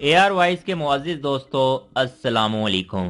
AR voice के मुअज़्ज़िज़ दोस्तों, अस्सलामु अलैकुम।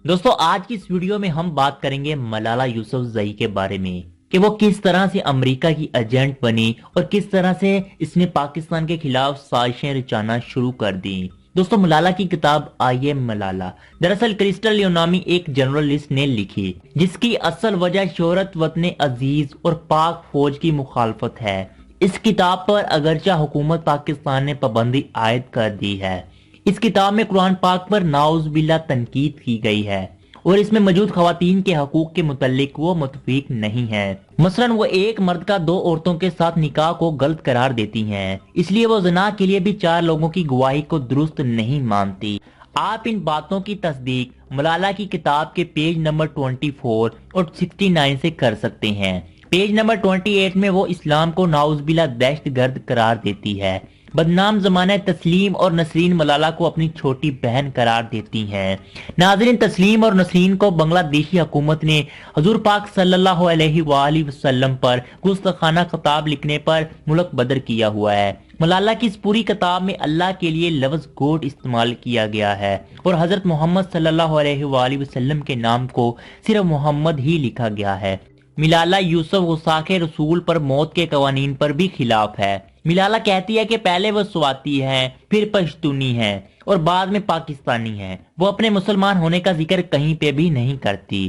दोस्तों, आज की इस वीडियो में हम बात करेंगे मलाला यूसुफ़ज़ई के बारे में कि वो किस तरह से अमेरिका की एजेंट बनी और किस तरह से इसने पाकिस्तान के खिलाफ साजिशें रचाना शुरू कर दी। दोस्तों, मलाला की किताब आई एम मलाला दरअसल क्रिस्टल लियोनामी एक जर्नलिस्ट ने लिखी, जिसकी असल वजह शोहरत वतन अजीज और पाक फौज की मुखालफत है। इस किताब पर अगरचा हुकूमत पाकिस्तान ने पाबंदी आयद कर दी है। इस किताब में कुरान पाक पर नाउज बिल्ला तनकीद की गई है और इसमें मौजूद खवातीन के हकूक के मुतल्लिक वो मुतफिक नहीं है। मसलन वो एक मर्द का दो औरतों के साथ निकाह को गलत करार देती हैं, इसलिए वो ज़िना के लिए भी चार लोगों की गवाही को दुरुस्त नहीं मानती। आप इन बातों की तस्दीक मलाला की किताब के पेज नंबर 24 और 69 से कर सकते हैं। पेज नंबर 28 में वो इस्लाम को नाउज़बिल्ला दहशतगर्द करार देती है। बदनाम जमाना तस्लीम और नसरीन मलाला को अपनी छोटी बहन करार देती हैं। नाज़रीन, तस्लीम और नसरीन को बांग्लादेशी हुकूमत ने हजूर पाक सल्लल्लाहु अलैहि वसल्लम पर गुस्ताखाना खिताब लिखने पर मुल्क बदर किया हुआ है। मलाला की इस पूरी किताब में अल्लाह के लिए लफ्ज गोड इस्तेमाल किया गया है और हजरत मोहम्मद सल्लल्लाहु अलैहि वसल्लम के नाम को सिर्फ मोहम्मद ही लिखा गया है। मलाला यूसुफ गुस्ताखे रसूल पर मौत के कवानीन पर भी खिलाफ है। मलाला कहती है कि पहले वो स्वाती है, फिर पश्तूनी है और बाद में पाकिस्तानी है। वो अपने मुसलमान होने का जिक्र कहीं पे भी नहीं करती।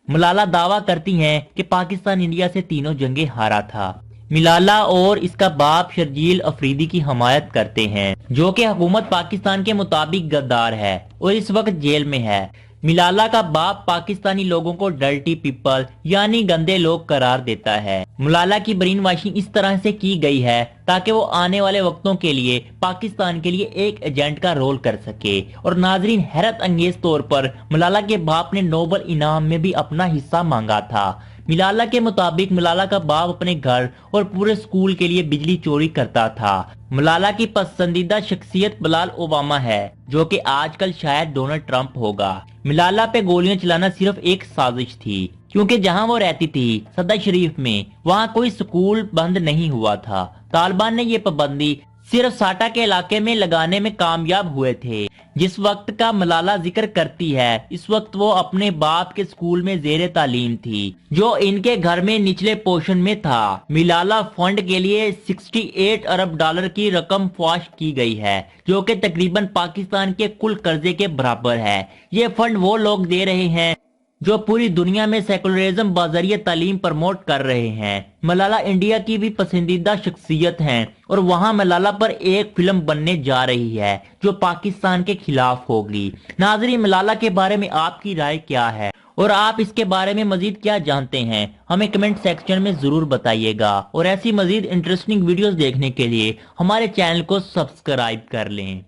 मलाला दावा करती हैं कि पाकिस्तान इंडिया से तीनों जंगें हारा था। मलाला और इसका बाप शर्जील अफरीदी की हमायत करते हैं, जो कि हुकूमत पाकिस्तान के मुताबिक गद्दार है और इस वक्त जेल में है। मलाला का बाप पाकिस्तानी लोगों को डर्टी पीपल यानी गंदे लोग करार देता है। मलाला की ब्रेन वॉशिंग इस तरह से की गई है ताकि वो आने वाले वक्तों के लिए पाकिस्तान के लिए एक एजेंट का रोल कर सके। और नाजरीन, हैरत अंगेज तौर पर मलाला के बाप ने नोबल इनाम में भी अपना हिस्सा मांगा था। मलाला के मुताबिक मलाला का बाप अपने घर और पूरे स्कूल के लिए बिजली चोरी करता था। मलाला की पसंदीदा शख्सियत बिलाल ओबामा है, जो कि आजकल शायद डोनाल्ड ट्रंप होगा। मलाला पे गोलियां चलाना सिर्फ एक साजिश थी, क्योंकि जहां वो रहती थी सदा शरीफ में, वहां कोई स्कूल बंद नहीं हुआ था। तालिबान ने ये पाबंदी सिर्फ साटा के इलाके में लगाने में कामयाब हुए थे। जिस वक्त का मलाला जिक्र करती है, इस वक्त वो अपने बाप के स्कूल में जेर तालीम थी, जो इनके घर में निचले पोर्शन में था। मलाला फंड के लिए 68 अरब डॉलर की रकम फाश की गई है, जो कि तकरीबन पाकिस्तान के कुल कर्जे के बराबर है। ये फंड वो लोग दे रहे हैं जो पूरी दुनिया में सेकुलरिज्म बाज़रिया तालीम प्रमोट कर रहे हैं। मलाला इंडिया की भी पसंदीदा शख्सियत हैं और वहां मलाला पर एक फिल्म बनने जा रही है जो पाकिस्तान के खिलाफ होगी। नाज़रीन, मलाला के बारे में आपकी राय क्या है और आप इसके बारे में मजीद क्या जानते हैं, हमें कमेंट सेक्शन में जरूर बताइएगा। और ऐसी मजीद इंटरेस्टिंग वीडियोस देखने के लिए हमारे चैनल को सब्सक्राइब कर लें।